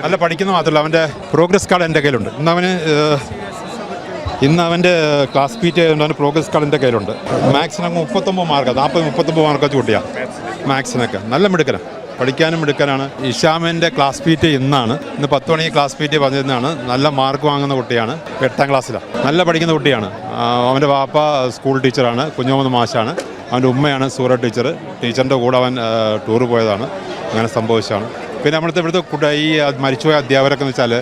നല്ല പഠിക്കുന്ന മാത്രമല്ല അവൻ്റെ പ്രോഗ്രസ് കാർഡ് എൻ്റെ കയ്യിലുണ്ട്. ഇന്ന് അവൻ്റെ ക്ലാസ് പീറ്റ് ആയതുകൊണ്ട് അവൻ്റെ പ്രോഗ്രസ് കാർഡ് എൻ്റെ കയ്യിലുണ്ട്. മാത്സിനൊക്കെ 39 മാർക്ക്, 40-39 മാർക്ക് വെച്ച് കൂട്ടിയാണ് മാത്സിനൊക്കെ. നല്ല മിടുക്കനാണ്, പഠിക്കാനും മിടുക്കനാണ്. ഇഷാമിൻ്റെ ക്ലാസ് പീറ്റ് ഇന്ന് 10 മണിക്ക് ക്ലാസ് പീറ്റ് പറഞ്ഞിരുന്നതാണ്. നല്ല മാർക്ക് വാങ്ങുന്ന കുട്ടിയാണ്, 8ാം ക്ലാസ്സിലാണ്. നല്ല പഠിക്കുന്ന കുട്ടിയാണ്. അവൻ്റെ വാപ്പ സ്കൂൾ ടീച്ചറാണ്, കുഞ്ഞുമുഹമ്മദ് മാഷാണ്. അവൻ്റെ ഉമ്മയാണ് സൂറ ടീച്ചർ. ടീച്ചറിൻ്റെ കൂടെ അവൻ ടൂറ് പോയതാണ്, അങ്ങനെ സംഭവിച്ചതാണ്. പിന്നെ ഇവിടുത്തെ ഈ മരിച്ചുപോയ അധ്യാപകരൊക്കെ എന്ന് വെച്ചാൽ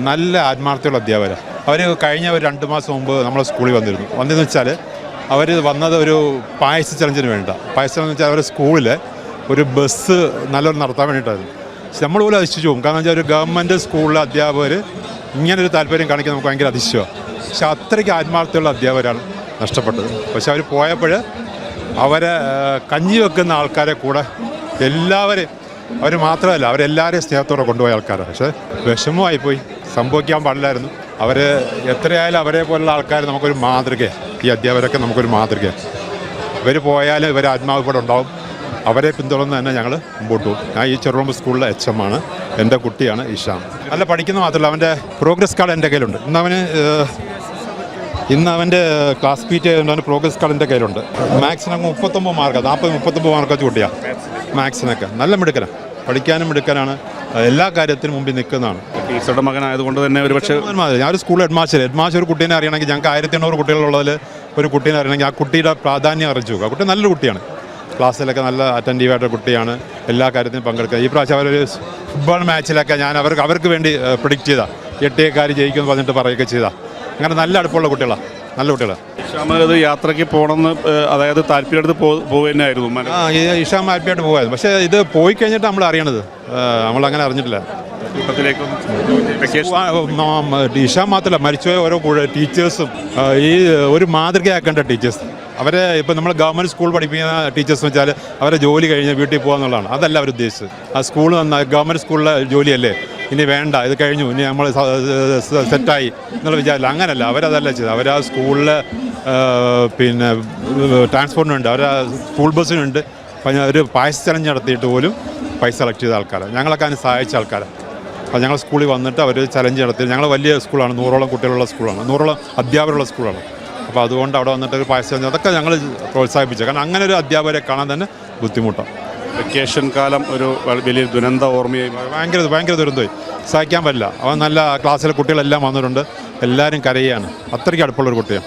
നല്ല ആത്മാർത്ഥമുള്ള അധ്യാപകർ. അവർ കഴിഞ്ഞ ഒരു 2 മാസം മുമ്പ് നമ്മളെ സ്കൂളിൽ വന്നതെന്ന് വെച്ചാൽ അവർ വന്നത് ഒരു പായസ ചലഞ്ചിന് വേണ്ട. പായസം എന്ന് വെച്ചാൽ അവരുടെ സ്കൂളിൽ ഒരു ബസ് നല്ലൊരു നടത്താൻ വേണ്ടിയിട്ടായിരുന്നു. പക്ഷെ നമ്മൾ പോലും അതിശിച്ചു പോകും. കാരണം വെച്ചാൽ ഒരു ഗവൺമെൻറ് സ്കൂളിലെ അധ്യാപകർ ഇങ്ങനൊരു താല്പര്യം കാണിക്കാൻ നമുക്ക് ഭയങ്കര അതിശയമാണ്. പക്ഷെ അത്രയ്ക്ക് ആത്മാർത്ഥമുള്ള അധ്യാപകരാണ് നഷ്ടപ്പെട്ടത്. പക്ഷെ അവർ പോയപ്പോൾ അവരെ കഞ്ഞി വെക്കുന്ന ആൾക്കാരെ കൂടെ എല്ലാവരെയും, അവർ മാത്രമല്ല അവരെല്ലാവരെയും സ്നേഹത്തോടെ കൊണ്ടുപോയ ആൾക്കാരാണ്. പക്ഷേ വിഷമമായിപ്പോയി, സംഭവിക്കാൻ പാടില്ലായിരുന്നു. അവർ എത്രയായാലും അവരെ പോലുള്ള ആൾക്കാർ നമുക്കൊരു മാതൃകയാണ്. ഈ അധ്യാപകരൊക്കെ നമുക്കൊരു മാതൃകയാണ്. ഇവർ പോയാൽ ഇവർ ആത്മാവ് ഇവിടെ ഉണ്ടാവും. അവരെ പിന്തുടർന്ന് തന്നെ ഞങ്ങൾ മുമ്പോട്ട് പോകും. ഞാൻ ഈ ചെറുമ്പ് സ്കൂളിലെ HM ആണ്. എൻ്റെ കുട്ടിയാണ് ഇഷാം. നല്ല പഠിക്കുന്ന മാത്രമല്ല അവൻ്റെ പ്രോഗ്രസ് കാർഡ് എൻ്റെ കയ്യിലുണ്ട്. ഇന്ന് അവൻ്റെ ക്ലാസ് പീറ്റ് ആയതുകൊണ്ട് അവൻ്റെ പ്രോഗ്രസ് കാർഡ് എൻ്റെ കയ്യിലുണ്ട്. മാത്സിനൊക്കെ 39 മാർക്ക്, 40-39 മാർക്ക് വെച്ച് കൂട്ടിയാണ് മാത്സിനൊക്കെ. നല്ല മിടുക്കനാണ്, പഠിക്കാനും മിടുക്കനാണ്. എല്ലാ കാര്യത്തിനും മുമ്പിൽ നിൽക്കുന്നതാണ്. ടീച്ചറുടെ മകനായതുകൊണ്ട് തന്നെ ഒരു പക്ഷേ ഞാനൊരു സ്കൂൾ ഹെഡ്മാസ്റ്റർ ഒരു കുട്ടീനെ അറിയണമെങ്കിൽ, ഞങ്ങൾക്ക് 1800 കുട്ടികളുള്ളതിൽ ഒരു കുട്ടീനെ അറിയണമെങ്കിൽ ആ കുട്ടിയുടെ പ്രാധാന്യം അറിയിച്ചു നോക്കുക. ആ കുട്ടി നല്ലൊരു കുട്ടിയാണ്, ക്ലാസ്സിലൊക്കെ നല്ല അറ്റൻറ്റീവായിട്ടൊരു കുട്ടിയാണ്, എല്ലാ കാര്യത്തിനും പങ്കെടുക്കുക. ഈ പ്രാവശ്യം അവരൊരു ഫുട്ബോൾ മാച്ചിലൊക്കെ ഞാൻ അവർക്ക് വേണ്ടി പ്രിഡിക്റ്റ് ചെയ്താൽ 8 ജയിക്കുമെന്ന് പറഞ്ഞിട്ട് പറയുകയൊക്കെ ചെയ്താൽ. അങ്ങനെ നല്ല അടുപ്പമുള്ള കുട്ടികളാണ്, നല്ല കുട്ടികളാണ്. ഇഷാമത് യാത്രയ്ക്ക് പോകണമെന്ന്, അതായത് താല്പര്യമെടുത്ത് പോകുന്നതായിരുന്നു. ഇഷാം ഹാപ്പിയായിട്ട് പോകുമായിരുന്നു. പക്ഷേ ഇത് പോയി കഴിഞ്ഞിട്ട് നമ്മൾ അറിയണത്, നമ്മളങ്ങനെ അറിഞ്ഞിട്ടില്ല. ഇഷാം മാത്രമല്ല, മരിച്ചുപോയ ഓരോ ടീച്ചേഴ്സും ഈ ഒരു മാതൃകയാക്കേണ്ട ടീച്ചേഴ്സ്. അവരെ ഇപ്പം നമ്മൾ ഗവൺമെൻറ് സ്കൂൾ പഠിപ്പിക്കുന്ന ടീച്ചേഴ്സ് വെച്ചാൽ അവരെ ജോലി കഴിഞ്ഞ് വീട്ടിൽ പോകുക എന്നുള്ളതാണ്. അതല്ല അവർ ഉദ്ദേശിച്ചത്. ആ സ്കൂൾ ഗവൺമെൻറ് സ്കൂളിലെ ജോലിയല്ലേ, ഇനി വേണ്ട, ഇത് കഴിഞ്ഞു, ഇനി നമ്മൾ സെറ്റായി എന്നുള്ള വിചാരമില്ല. അങ്ങനല്ല, അവരതല്ല ചെയ്തത്. അവർ ആ സ്കൂളിൽ പിന്നെ ട്രാൻസ്പോർട്ടിനുണ്ട്, അവർ സ്കൂൾ ബസ്സിനുണ്ട്. ഒരു പായസ ചലഞ്ച് നടത്തിയിട്ട് പോലും പൈസ കളക്ട് ചെയ്ത ആൾക്കാരാണ്. ഞങ്ങളൊക്കെ അതിന് സഹായിച്ച ആൾക്കാരാണ്. അപ്പോൾ ഞങ്ങൾ സ്കൂളിൽ വന്നിട്ട് അവർ ചലഞ്ച് നടത്തി. ഞങ്ങൾ വലിയ സ്കൂളാണ്, 100ഓളം കുട്ടികളുള്ള സ്കൂളാണ്, 100ഓളം അധ്യാപകരുള്ള സ്കൂളാണ്. അപ്പോൾ അതുകൊണ്ട് അവിടെ വന്നിട്ട് ഒരു പായസ ചലഞ്ച് അതൊക്കെ ഞങ്ങൾ പ്രോത്സാഹിപ്പിച്ചു. കാരണം അങ്ങനെ ഒരു അധ്യാപകരെ കാണാൻ തന്നെ ബുദ്ധിമുട്ടാണ്. വെക്കേഷൻ കാലം ഒരു വലിയ ദുരന്ത ഓർമ്മയായി, ഭയങ്കര ദുരന്തമായി, സഹിക്കാൻ പറ്റില്ല. അവൻ നല്ല ക്ലാസ്സിലെ കുട്ടികളെല്ലാം വന്നിട്ടുണ്ട്, എല്ലാവരും കരയുകയാണ്. അത്രയ്ക്ക് അടുപ്പമുള്ളൊരു കുട്ടിയാണ്.